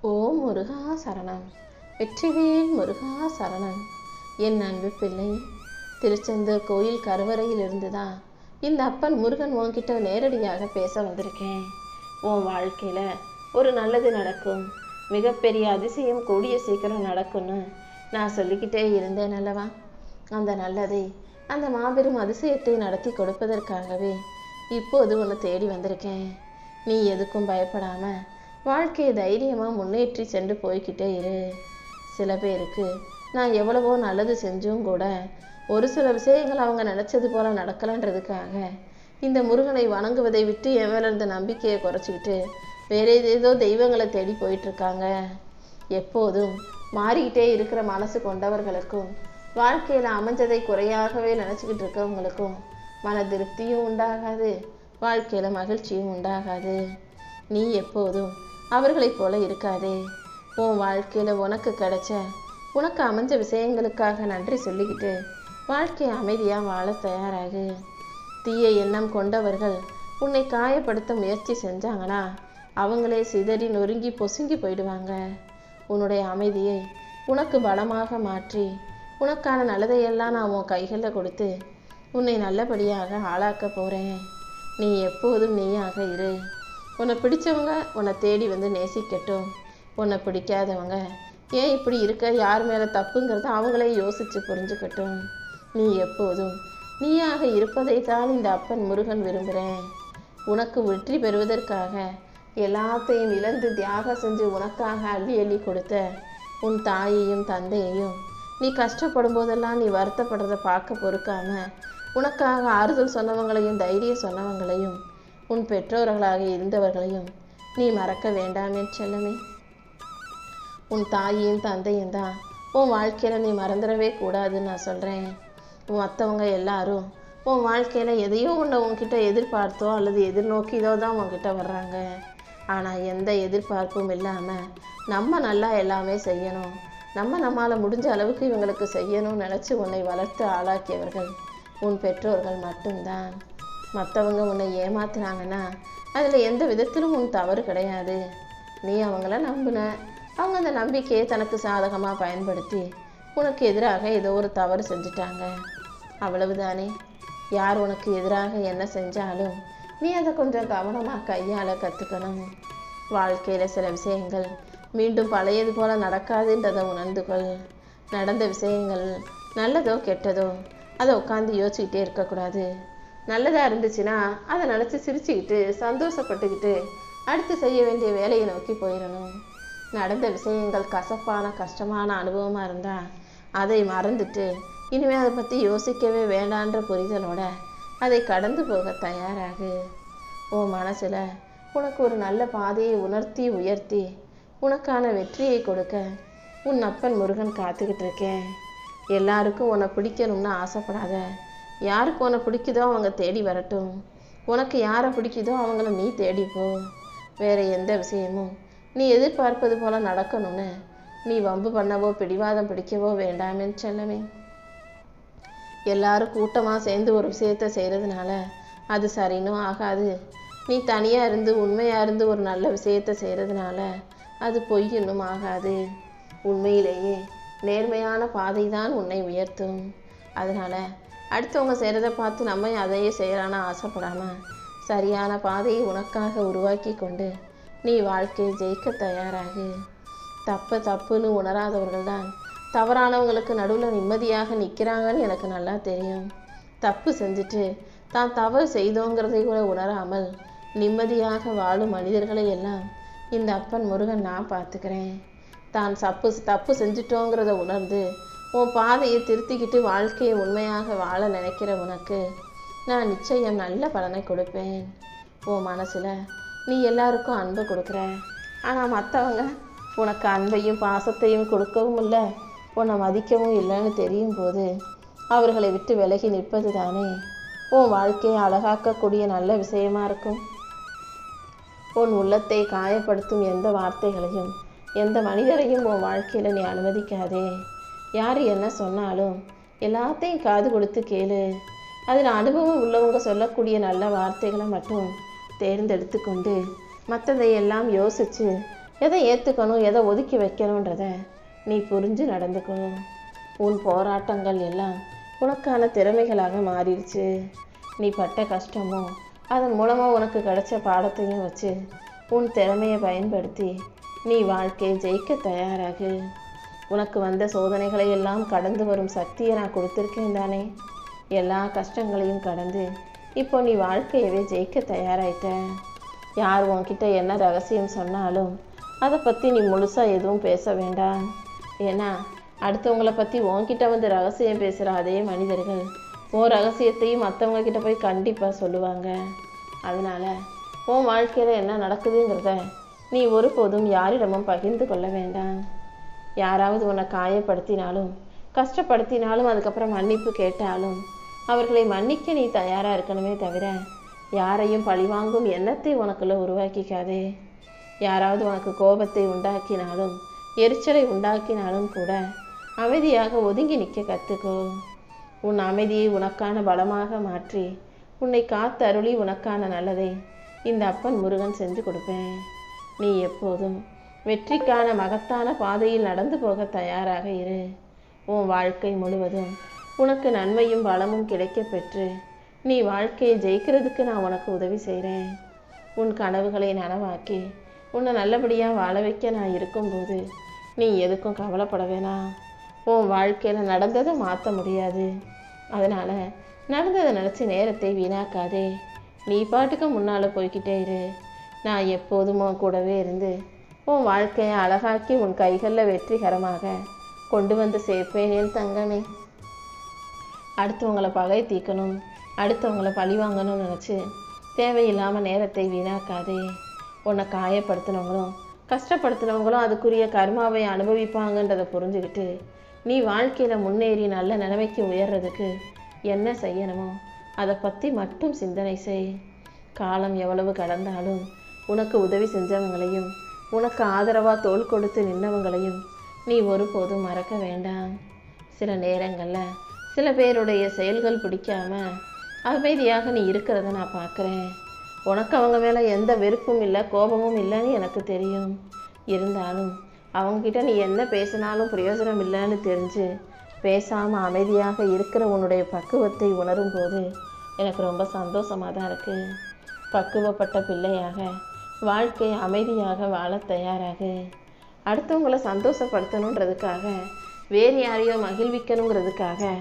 ஓம் முருகா சரணம். வெற்றிவேல் முருகா சரணம். என் அன்பு பிள்ளை, திருச்செந்தூர் கோயில் கருவறையில் இருந்துதான் இந்த அப்பன் முருகன் உன்கிட்ட நேரடியாக பேச வந்திருக்கேன். உன் வாழ்க்கையில ஒரு நல்லது நடக்கும், மிகப்பெரிய அதிசயம் கூடிய சீக்கிரம் நடக்கும்னு நான் சொல்லிக்கிட்டே இருந்தேன் அல்லவா? அந்த நல்லதை, அந்த மாபெரும் அதிசயத்தை நடத்தி கொடுப்பதற்காகவே இப்போது உன்னை தேடி வந்திருக்கேன். நீ எதுக்கும் பயப்படாம வாழ்க்கையை தைரியமாக முன்னேற்றி சென்று போய்கிட்டே இரு. சில பேருக்கு நான் எவ்வளவோ நல்லது செஞ்சும் கூட ஒரு சில விஷயங்கள் அவங்க நினச்சது போல நடக்கலைன்றதுக்காக இந்த முருகனை வணங்குவதை விட்டு என் மேல இருந்த நம்பிக்கையை குறைச்சிக்கிட்டு வேற ஏதேதோ தெய்வங்களை தேடி போயிட்டுருக்காங்க. எப்போதும் மாறிக்கிட்டே இருக்கிற மனசு கொண்டவர்களுக்கும் வாழ்க்கையில் அமைஞ்சதை குறையாகவே நினச்சிக்கிட்டு இருக்கிறவங்களுக்கும் மன திருப்தியும் உண்டாகாது, வாழ்க்கையில் மகிழ்ச்சியும் உண்டாகாது. நீ எப்போதும் அவர்களைப் போல இருக்காதே. உன் வாழ்க்கையில் உனக்கு கிடைச்ச, உனக்கு அமைஞ்ச விஷயங்களுக்காக நன்றி சொல்லிக்கிட்டு வாழ்க்கையை அமைதியாக வாழ தயாராகு. தீய எண்ணம் கொண்டவர்கள் உன்னை காயப்படுத்த முயற்சி செஞ்சாங்கன்னா அவங்களே சிதறி நொறுங்கி பொசுங்கி போயிடுவாங்க. உன்னுடைய அமைதியை உனக்கு பலமாக மாற்றி உனக்கான நல்லதையெல்லாம் நான் உன் கைகளில் கொடுத்து உன்னை நல்லபடியாக ஆளாக்க போகிறேன். நீ எப்போதும் நீயாக இரு. உன்னை பிடிச்சவங்க உன்னை தேடி வந்து நேசிக்கட்டும். உன்னை பிடிக்காதவங்க ஏன் இப்படி இருக்க, யார் மேலே தப்புங்கிறத அவங்களே யோசித்து புரிஞ்சுக்கட்டும். நீ எப்போதும் நீயாக இருப்பதை தான் இந்த அப்பன் முருகன் விரும்புகிறேன். உனக்கு வெற்றி பெறுவதற்காக எல்லாத்தையும் இழந்து தியாகம் செஞ்சு உனக்காக அள்ளி அள்ளி கொடுத்த உன் தாயையும் தந்தையையும் நீ கஷ்டப்படும் போதெல்லாம் நீ வருத்தப்படுறதை பார்க்க பொறுக்காம உனக்காக ஆறுதல் சொன்னவங்களையும் தைரியம் சொன்னவங்களையும் உன் பெற்றோர்களாக இருந்தவர்களையும் நீ மறக்க வேண்டாமே செல்லமே. உன் தாயையும் தந்தையும் தான் உன் வாழ்க்கையில் நீ மறந்துடவே கூடாதுன்னு நான் சொல்கிறேன். மற்றவங்க எல்லாரும் உன் வாழ்க்கையில் எதையோ ஒன்று உன்கிட்ட எதிர்பார்த்தோ அல்லது எதிர்நோக்கியதோ தான் உன்கிட்ட வர்றாங்க. ஆனால் எந்த எதிர்பார்ப்பும் இல்லாமல் நம்ம நல்லா எல்லாமே செய்யணும், நம்மளால் முடிஞ்ச அளவுக்கு இவங்களுக்கு செய்யணும்னு நினச்சி உன்னை வளர்த்து ஆளாக்கியவர்கள் உன் பெற்றோர்கள் மட்டும்தான். மற்றவங்க உன்னை ஏமாத்தினாங்கன்னா அதில் எந்த விதத்திலும் உன் தவறு கிடையாது. நீ அவங்கள நம்பின, அவங்க அந்த நம்பிக்கையை தனக்கு சாதகமாக பயன்படுத்தி உனக்கு எதிராக ஏதோ ஒரு தவறு செஞ்சுட்டாங்க, அவ்வளவுதானே. யார் உனக்கு எதிராக என்ன செஞ்சாலும் நீ அதை கொஞ்சம் கவனமாக கையாள கற்றுக்கணும். வாழ்க்கையில் சில விஷயங்கள் மீண்டும் பழையது போல் நடக்காதுன்றதை உணர்ந்து கொள். நடந்த விஷயங்கள் நல்லதோ கெட்டதோ அதை உட்காந்து யோசிச்சுக்கிட்டே இருக்கக்கூடாது. நல்லதாக இருந்துச்சுன்னா அதை நினச்சி சிரிச்சுக்கிட்டு சந்தோஷப்பட்டுக்கிட்டு அடுத்து செய்ய வேண்டிய வேலையை நோக்கி போயிடணும். நடந்த விஷயங்கள் கசப்பான கஷ்டமான அனுபவமாக இருந்தால் அதை மறந்துட்டு இனிமேல் அதை பற்றி யோசிக்கவே வேண்டான்ற புரிதலோட அதை கடந்து போக தயாராகு. உன் மனசில் உனக்கு ஒரு நல்ல பாதையை உணர்த்தி உயர்த்தி உனக்கான வெற்றியை கொடுக்க உன் அப்பன் முருகன் காத்துக்கிட்டு இருக்கேன். எல்லாருக்கும் உன்னை பிடிக்கணும்னு ஆசைப்படாத. யாருக்கு உன்னை பிடிக்குதோ அவங்க தேடி வரட்டும். உனக்கு யாரை பிடிக்குதோ அவங்கள நீ தேடிப்போ. வேறு எந்த விஷயமும் நீ எதிர்பார்ப்பது போல் நடக்கணும்னு நீ வம்பு பண்ணவோ பிடிவாதம் பிடிக்கவோ வேண்டாமேன்னு செல்லமே. எல்லாரும் கூட்டமாக சேர்ந்து ஒரு விஷயத்தை செய்கிறதுனால அது சரின்னும் ஆகாது. நீ தனியாக இருந்து உண்மையாக இருந்து ஒரு நல்ல விஷயத்தை செய்கிறதுனால அது பொய் இன்னும் ஆகாது. உண்மையிலேயே நேர்மையான பாதை தான் உன்னை உயர்த்தும். அதனால் அடுத்தவங்க செய்கிறத பார்த்து நம்ம அதையே செய்யலான்னு ஆசைப்படாமல் சரியான பாதையை உனக்காக உருவாக்கி கொண்டு நீ வாழ்க்கையை ஜெயிக்க தயாராகு. தப்புன்னு உணராதவர்கள் தான் தவறானவங்களுக்கு நடுவில் நிம்மதியாக நிற்கிறாங்கன்னு எனக்கு நல்லா தெரியும். தப்பு செஞ்சுட்டு தான் தவறு செய்தோங்கிறதை கூட உணராமல் நிம்மதியாக வாழும் மனிதர்களை எல்லாம் இந்த அப்பன் முருகன் நான் பார்த்துக்கிறேன். தான் தப்பு செஞ்சிட்டோங்கிறத உணர்ந்து உன் பாதையை திருத்திக்கிட்டு வாழ்க்கையை உண்மையாக வாழ நினைக்கிற உனக்கு நான் நிச்சயம் நல்ல பலனை கொடுப்பேன். உன் மனசில் நீ எல்லாருக்கும் அன்பு கொடுக்குற, ஆனால் மற்றவங்க உனக்கு அன்பையும் பாசத்தையும் கொடுக்கவும் இல்லை, உன்னை மதிக்கவும் இல்லைன்னு தெரியும் போது அவர்களை விட்டு விலகி நிற்பது தானே உன் வாழ்க்கையை அழகாக்கக்கூடிய நல்ல விஷயமா இருக்கும். உன் உள்ளத்தை காயப்படுத்தும் எந்த வார்த்தைகளையும் எந்த மனிதரையும் உன் வாழ்க்கையில் நீ அனுமதிக்காதே. யார் என்ன சொன்னாலும் எல்லாத்தையும் காது கொடுத்து கேளு. அதில் அனுபவம் உள்ளவங்க சொல்லக்கூடிய நல்ல வார்த்தைகளை மட்டும் தேர்ந்தெடுத்து கொண்டு மற்றதையெல்லாம் யோசித்து எதை ஏற்றுக்கணும், எதை ஒதுக்கி வைக்கணுன்றத நீ புரிஞ்சு நடந்துக்கணும். உன் போராட்டங்கள் எல்லாம் உனக்கான திறமைகளாக மாறிடுச்சு. நீ பட்ட கஷ்டமும் அதன் மூலமாக உனக்கு கிடைச்ச பாடத்தையும் வச்சு உன் திறமையை பயன்படுத்தி நீ வாழ்க்கையை ஜெயிக்க தயாராகு. உனக்கு வந்த சோதனைகளை எல்லாம் கடந்து வரும் சக்தியை நான் கொடுத்துருக்கேன் தானே. எல்லா கஷ்டங்களையும் கடந்து இப்போ நீ வாழ்க்கையவே ஜெயிக்க தயாராயிட்ட. யார் உன்கிட்ட என்ன ரகசியம் சொன்னாலும் அதை பற்றி நீ முழுசாக எதுவும் பேச வேண்டாம். ஏன்னா அடுத்தவங்களை பற்றி உன்கிட்ட வந்து ரகசியம் பேசுகிற அதே மனிதர்கள் உன் ரகசியத்தையும் மற்றவங்க கிட்ட போய் கண்டிப்பாக சொல்லுவாங்க. அதனால் உன் வாழ்க்கையில் என்ன நடக்குதுங்கிறத நீ ஒருபோதும் யாரிடமும் பகிர்ந்து கொள்ள வேண்டாம். யாராவது உன்னை காயப்படுத்தினாலும் கஷ்டப்படுத்தினாலும் அதுக்கப்புறம் மன்னிப்பு கேட்டாலும் அவர்களை மன்னிக்க நீ தயாராக இருக்கணுமே தவிர யாரையும் பழிவாங்கும் எண்ணத்தை உனக்குள்ள உருவாக்கிக்காதே. யாராவது உனக்கு கோபத்தை உண்டாக்கினாலும் எரிச்சலை உண்டாக்கினாலும் கூட அமைதியாக ஒதுங்கி நிற்க கற்றுக்கோ. உன் அமைதியை உனக்கான பலமாக மாற்றி உன்னை காத்தருளி உனக்கான நல்லதை இந்த அப்பன் முருகன் செஞ்சு கொடுப்பேன். நீ எப்போதும் வெற்றிக்கான மகத்தான பாதையில் நடந்து போக தயாராக இரு. உன் வாழ்க்கை முழுவதும் உனக்கு நன்மையும் பலமும் கிடைக்க பெற்று நீ வாழ்க்கையை ஜெயிக்கிறதுக்கு நான் உனக்கு உதவி செய்கிறேன். உன் கனவுகளை நனவாக்கி உன்னை நல்லபடியாக வாழ வைக்க நான் இருக்கும்போது நீ எதுக்கும் கவலைப்பட வேணாம். உன் வாழ்க்கையில் நடந்ததை மாற்ற முடியாது. அதனால் நடந்ததை நினச்சி நேரத்தை வீணாக்காதே. நீ பாட்டுக்கு முன்னால் போய்கிட்டே இரு. நான் எப்போதும் உன் கூடவே இருந்து உன் வாழ்க்கையை அழகாக்கி உன் கைகளில் வெற்றிகரமாக கொண்டு வந்து சேர்ப்பேன் என் தங்கமே. அடுத்தவங்களை பகை தீர்க்கணும், அடுத்தவங்களை பழி வாங்கணும்னு நினச்சி தேவையில்லாமல் நேரத்தை வீணாக்காதே. உன்னை காயப்படுத்தினவங்களும் கஷ்டப்படுத்தினவங்களும் அதுக்குரிய கர்மாவை அனுபவிப்பாங்கன்றதை புரிஞ்சுக்கிட்டு நீ வாழ்க்கையில் முன்னேறி நல்ல நிலைமைக்கு உயர்றதுக்கு என்ன செய்யணுமோ அதை பற்றி மட்டும் சிந்தனை செய். காலம் எவ்வளவு கடந்தாலும் உனக்கு உதவி செஞ்சவங்களையும் உனக்கு ஆதரவாக தோள் கொடுத்து நின்றவங்களையும் நீ ஒருபோதும் மறக்க வேண்டாம். சில நேரங்களில் சில பேருடைய செயல்கள் பிடிக்காம அமைதியாக நீ இருக்கிறத நான் பார்க்குறேன். உனக்கு அவங்க மேலே எந்த வெறுப்பும் இல்லை, கோபமும் இல்லைன்னு எனக்கு தெரியும். இருந்தாலும் அவங்கக்கிட்ட நீ என்ன பேசினாலும் பிரயோஜனம் இல்லைன்னு தெரிஞ்சு பேசாமல் அமைதியாக இருக்கிற உன்னுடைய பக்குவத்தை உணரும் போது எனக்கு ரொம்ப சந்தோஷமாக தான் இருக்குது. பக்குவப்பட்ட பிள்ளையாக வாழ்க்கையை அமைதியாக வாழ தயாராக. அடுத்தவங்களை சந்தோஷப்படுத்தணுன்றதுக்காக வேறு யாரையோ மகிழ்விக்கணுங்கிறதுக்காக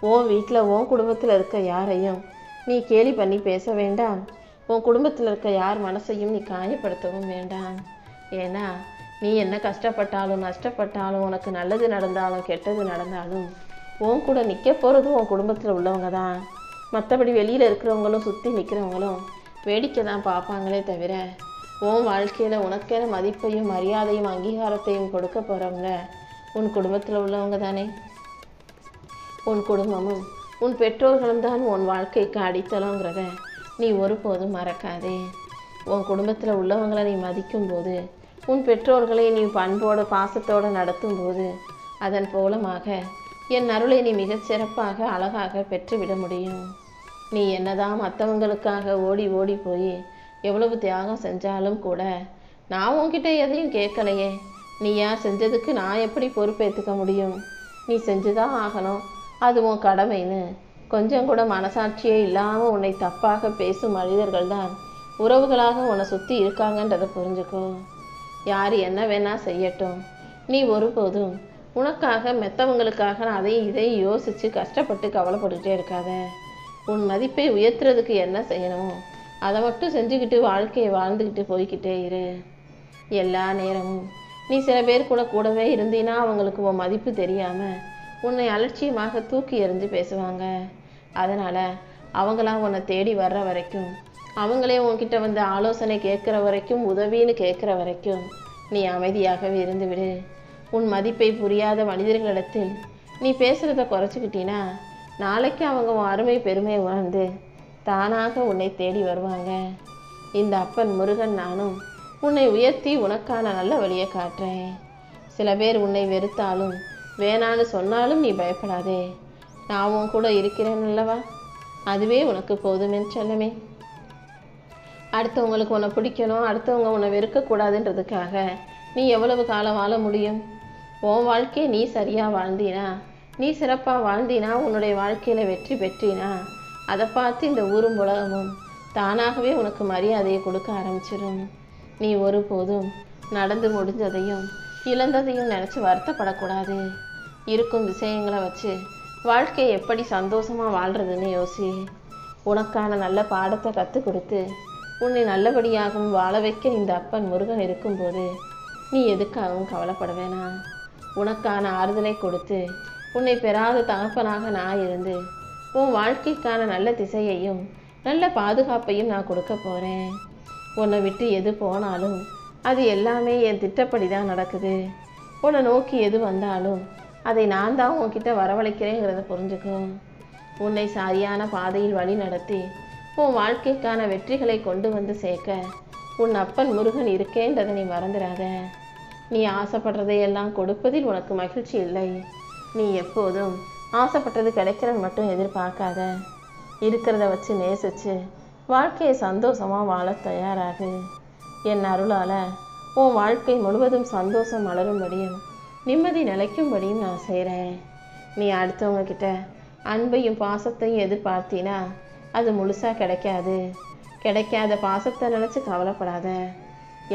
உன் வீட்டில் உன் குடும்பத்தில் இருக்க யாரையும் நீ கேலி பண்ணி பேச வேண்டாம். உன் குடும்பத்தில் இருக்க யார் மனசையும் நீ காயப்படுத்தவும் வேண்டாம். ஏன்னா நீ என்ன கஷ்டப்பட்டாலும் நஷ்டப்பட்டாலும் உனக்கு நல்லது நடந்தாலும் கெட்டது நடந்தாலும் உன் கூட நிற்க போகிறது உன் குடும்பத்தில் உள்ளவங்க தான். மற்றபடி வெளியில் இருக்கிறவங்களும் சுற்றி நிற்கிறவங்களும் வேடிக்கை தான் பார்ப்பாங்களே தவிர உன் வாழ்க்கையில் உனக்கென மதிப்பையும் மரியாதையும் அங்கீகாரத்தையும் கொடுக்க போகிறவங்க உன் குடும்பத்தில் உள்ளவங்க தானே. உன் குடும்பமும் உன் பெற்றோர்களும் தான் உன் வாழ்க்கைக்கு அடித்தளங்கிறத நீ ஒருபோதும் மறக்காதே. உன் குடும்பத்தில் உள்ளவங்களை நீ மதிக்கும்போது உன் பெற்றோர்களை நீ பண்போடு பாசத்தோடு நடத்தும் போது அதன் மூலமாக என் அருளை நீ மிகச் சிறப்பாக அழகாக பெற்றுவிட முடியும். நீ என்னதான் மற்றவங்களுக்காக ஓடி ஓடி போய் எவ்வளவு தியாகம் செஞ்சாலும் கூட நான் உன்கிட்ட எதையும் கேட்கலையே, நீ யார் செஞ்சதுக்கு நான் எப்படி பொறுப்பேற்றுக்க முடியும்? நீ செஞ்சுதான் ஆகணும், அது உன் கடமைன்னு கொஞ்சம் கூட மனசாட்சியே இல்லாமல் உன்னை தப்பாக பேசும் மனிதர்கள் தான் உறவுகளாக உன்னை சுற்றி இருக்காங்கன்றதை புரிஞ்சுக்கோ. யார் என்ன வேணா செய்யட்டும், நீ ஒருபோதும் உனக்காக மெத்தவங்களுக்காக அதையும் இதையும் யோசித்து கஷ்டப்பட்டு கவலைப்பட்டுக்கிட்டே இருக்காத. உன் மதிப்பை உயர்த்துறதுக்கு என்ன செய்யணுமோ அதை மட்டும் செஞ்சுக்கிட்டு வாழ்க்கையை வாழ்ந்துக்கிட்டு போய்கிட்டே இரு. எல்லா நேரமும் நீ சில பேர் கூடவே இருந்தீன்னா அவங்களுக்கு உன் மதிப்பு தெரியாமல் உன்னை அலட்சியமாக தூக்கி எறிஞ்சு பேசுவாங்க. அதனால் அவங்களாம் உன்னை தேடி வர்ற வரைக்கும், அவங்களே உன்கிட்ட வந்து ஆலோசனை கேட்குற வரைக்கும், உதவின்னு கேட்குற வரைக்கும் நீ அமைதியாகவே இருந்து விடு. உன் மதிப்பை புரியாத மனிதர்களிடத்தில் நீ பேசுகிறத குறைச்சிக்கிட்டீன்னா நாளைக்கு அவங்க உன் அருமை பெருமையை உணர்ந்து தானாக உன்னை தேடி வருவாங்க. இந்த அப்பன் முருகன் நானும் உன்னை உயர்த்தி உனக்கான நல்ல வழியை காட்டுறேன். சில பேர் உன்னை வெறுத்தாலும் வேணான்னு சொன்னாலும் நீ பயப்படாதே. நான் உன் கூட இருக்கிறேன் அல்லவா, அதுவே உனக்கு போதுமே செல்லமே. அடுத்தவங்களுக்கு உன்னை பிடிக்கணும், அடுத்தவங்க உன்னை வெறுக்கக்கூடாதுன்றதுக்காக நீ எவ்வளவு காலம் வாழ முடியும்? உன் வாழ்க்கையை நீ சரியாக வாழ்ந்தினா, நீ சிறப்பாக வாழ்ந்தினா, உன்னுடைய வாழ்க்கையில் வெற்றி பெற்றினா, அதை பார்த்து இந்த ஊரும் உலகமும் தானாகவே உனக்கு மரியாதையை கொடுக்க ஆரம்பிச்சிடும். நீ ஒருபோதும் நடந்து முடிஞ்சதையும் இழந்ததையும் நினச்சி வருத்தப்படக்கூடாது. இருக்கும் விஷயங்களை வச்சு வாழ்க்கையை எப்படி சந்தோஷமாக வாழ்கிறதுன்னு யோசி. உனக்கான நல்ல பாடத்தை கற்றுக் கொடுத்து உன்னை நல்லபடியாகவும் வாழ வைக்க இந்த அப்பன் முருகன் இருக்கும்போது நீ எதுக்காகவும் கவலைப்பட வேணாம். உனக்கான ஆறுதலை கொடுத்து உன்னை பெறாத தகப்பனாக நான் இருந்து உன் வாழ்க்கைக்கான நல்ல திசையையும் நல்ல பாதுகாப்பையும் நான் கொடுக்க போகிறேன். உன்னை விட்டு எது போனாலும் அது எல்லாமே என் திட்டப்படி தான் நடக்குது. உன்னை நோக்கி எது வந்தாலும் அதை நான் தான் உன்கிட்ட வரவழைக்கிறேங்கிறத புரிஞ்சுக்கும். உன்னை சரியான பாதையில் வழி நடத்தி உன் வாழ்க்கைக்கான வெற்றிகளை கொண்டு வந்து சேர்க்க உன் அப்பன் முருகன் இருக்கேன்றதை நீ மறந்துடாத. நீ ஆசைப்படுறதையெல்லாம் கொடுப்பதில் உனக்கு மகிழ்ச்சி இல்லை. நீ எப்போதும் ஆசைப்பட்டது கிடைக்கிறது மட்டும் எதிர்பார்க்காத. இருக்கிறத வச்சு நேசிச்சு வாழ்க்கையை சந்தோஷமாக வாழ தயாராகு. என் அருளால் உன் வாழ்க்கை முழுவதும் சந்தோஷம் மலரும்படியும் நிம்மதி நிலைக்கும்படியும் நான் செய்கிறேன். நீ அடுத்தவங்க கிட்ட அன்பையும் பாசத்தையும் எதிர்பார்த்தினா அது முழுசாக கிடைக்காது. கிடைக்காத பாசத்தை நினச்சி கவலைப்படாத.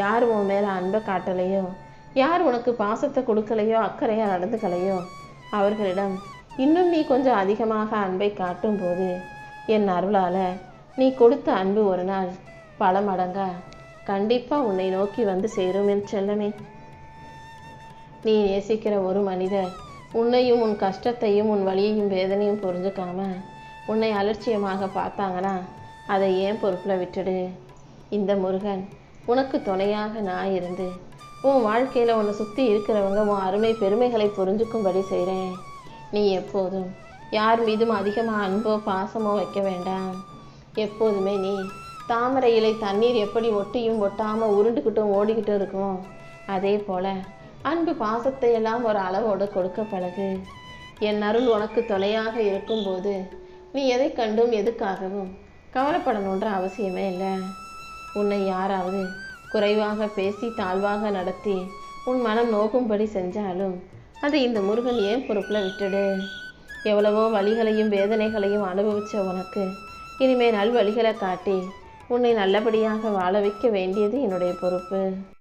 யார் உன் மேலே அன்பை காட்டலையோ, யார் உனக்கு பாசத்தை கொடுக்கலையோ, அக்கறையாக நடந்துக்கலையோ, அவர்களிடம் இன்னும் நீ கொஞ்சம் அதிகமாக அன்பை காட்டும் போது என் அருளால் நீ கொடுத்த அன்பு ஒரு நாள் பல மடங்கா கண்டிப்பாக உன்னை நோக்கி வந்து சேரும் என் செல்லமே. நீ நேசிக்கிற ஒரு மனிதர் உன்னையும் உன் கஷ்டத்தையும் உன் வலியையும் வேதனையும் புரிஞ்சுக்காம உன்னை அலட்சியமாக பார்த்தாங்கன்னா அதை ஏன் பொறுப்பில் விட்டுடு. இந்த முருகன் உனக்கு துணையாக நான் இருந்து உன் வாழ்க்கையில் உன்னை சுற்றி இருக்கிறவங்க உன் அருமை பெருமைகளை புரிஞ்சுக்கும்படி செய்கிறேன். நீ எப்போதும் யார் மீதும் அதிகமாக அன்போ பாசமோ வைக்க வேண்டாம். எப்போதுமே நீ தாமரை இலை தண்ணீர் எப்படி ஒட்டியும் ஒட்டாமல் உருண்டுக்கிட்டும் ஓடிக்கிட்டும் இருக்குமோ அதே போல் அன்பு பாசத்தை எல்லாம் ஒரு அளவோடு கொடுக்க பழகு. என் அருள் உனக்கு தொலையாக இருக்கும்போது நீ எதை கண்டும் எதுக்காகவும் கவலைப்படணுன்ற அவசியமே இல்லை. உன்னை யாராவது குறைவாக பேசி தாழ்வாக நடத்தி உன் மனம் நோக்கும்படி செஞ்சாலும் அதை இந்த முருகன் ஏன் பொறுப்பில் விட்டுடு. எவ்வளவோ வலிகளையும் வேதனைகளையும் அனுபவித்த உனக்கு இனிமேல் நல்வழிகளை காட்டி உன்னை நல்லபடியாக வாழ வைக்க வேண்டியது என்னுடைய பொறுப்பு.